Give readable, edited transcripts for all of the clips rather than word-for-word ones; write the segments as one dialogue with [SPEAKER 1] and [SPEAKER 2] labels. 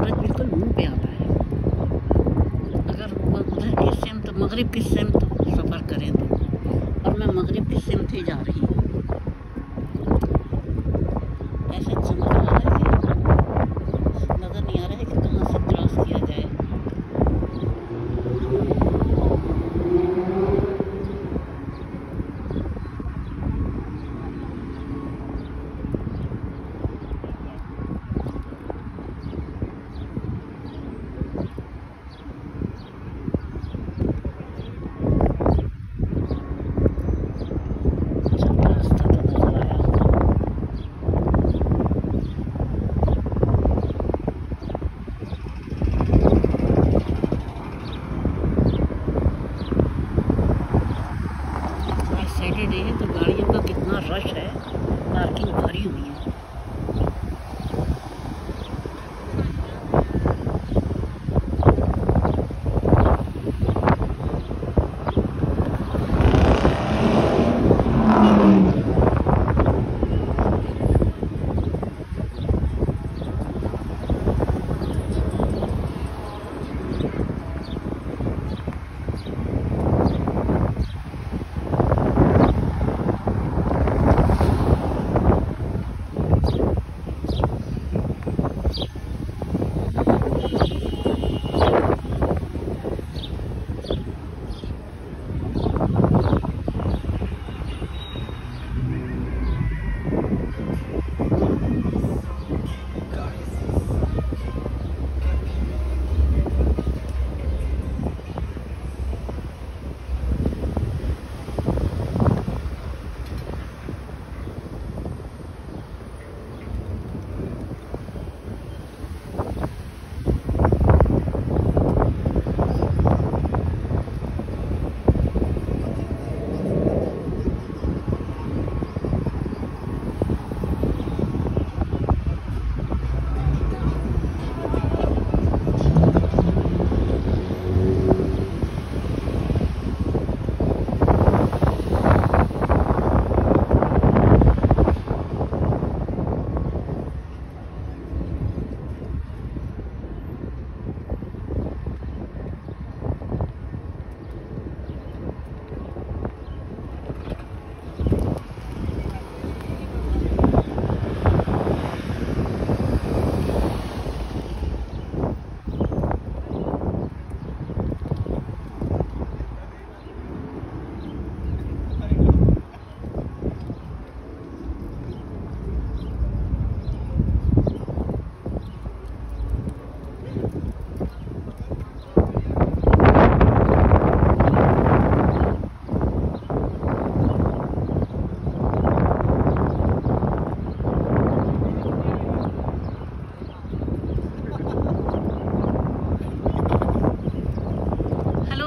[SPEAKER 1] सूरज बिल्कुल मुंह पे आता है। अगर उधर की सिमत मगरिब की सिमत सफ़र करें तो, और मैं मगरिब की सिमत ही जा रही हूँ। ऐसे समझ आ रहा है कि नज़र नहीं आ रहा है कि कहाँ से क्रॉस किया जाए। सैटरडे है तो गाड़ियों का कितना रश है, पार्किंग भरी हुई है।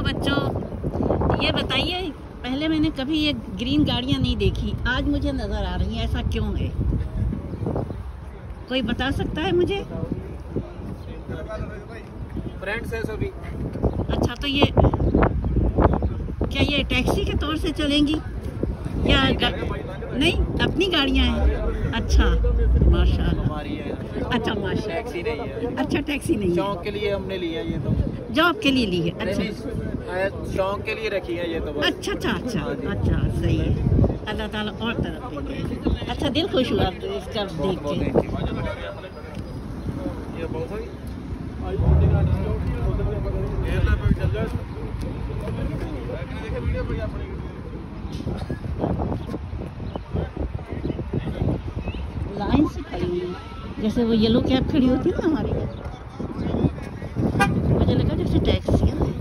[SPEAKER 1] बच्चों, ये बताइए, पहले मैंने कभी ये ग्रीन गाड़ियाँ नहीं देखी, आज मुझे नज़र आ रही हैं, ऐसा क्यों है? कोई बता सकता है मुझे?
[SPEAKER 2] फ्रेंड्स है सभी।
[SPEAKER 1] अच्छा, तो ये क्या ये टैक्सी के तौर से चलेंगी या नहीं, अपनी गाड़ियाँ हैं? अच्छा, माशाल्लाह। अच्छा, माशाल्लाह।
[SPEAKER 2] टैक्सी नहीं है।
[SPEAKER 1] अच्छा, टैक्सी नहीं है,
[SPEAKER 2] शौक के लिए हमने लिया ये तो।
[SPEAKER 1] जॉब के लिए ली है? अच्छा,
[SPEAKER 2] शौक के लिए रखी है ये तो।
[SPEAKER 1] अच्छा अच्छा अच्छा अच्छा, सही है। अल्लाह ताला और तरफ दे। अच्छा, दिल खुश हुआ तो इसका देख के। लाइन से खड़ी हुई, जैसे वो येलो कैब खड़ी होती है ना हमारी, मुझे लगा जैसे टैक्सियाँ हैं,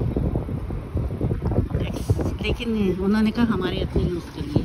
[SPEAKER 1] लेकिन उन्होंने कहा हमारे अपने यूज़ के लिए।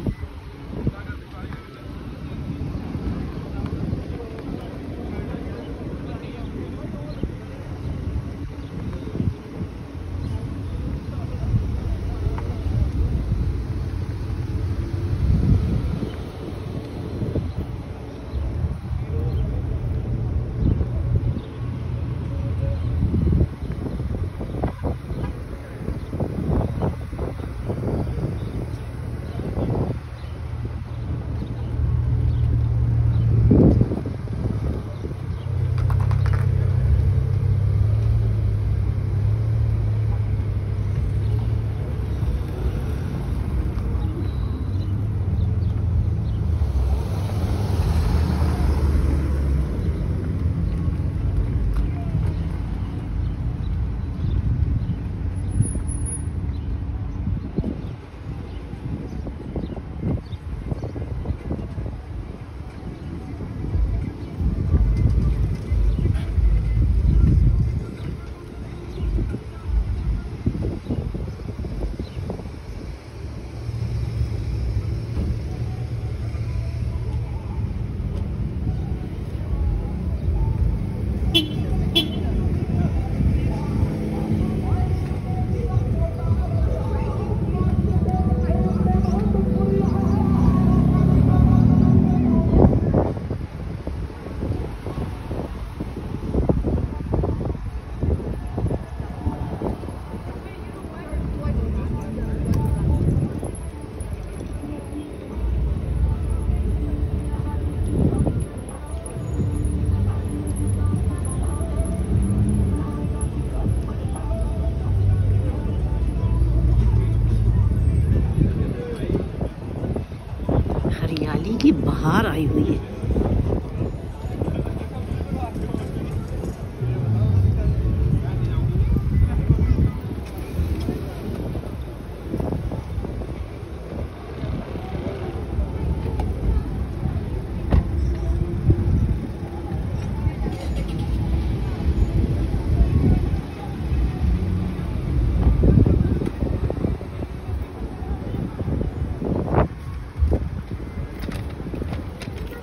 [SPEAKER 1] बाहर आई हुई है।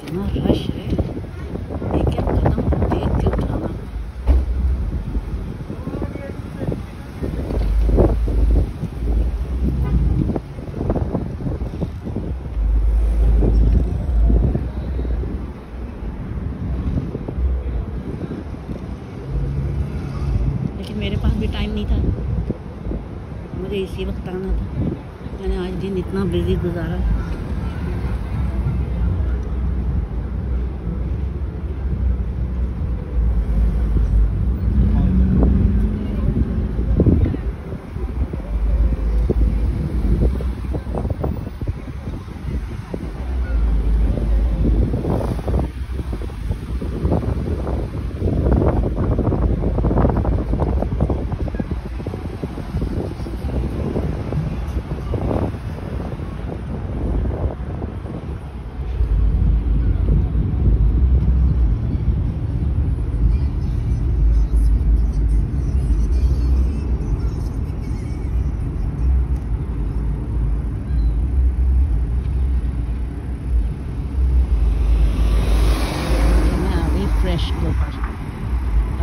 [SPEAKER 1] इतना रश है, एक एक कदम देख के उठाना। लेकिन मेरे पास भी टाइम नहीं था, मुझे इसी वक्त आना था। मैंने आज दिन इतना बिजी गुजारा।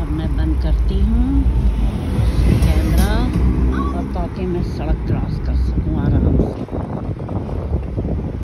[SPEAKER 1] अब मैं बंद करती हूँ कैमरा और ताकि मैं सड़क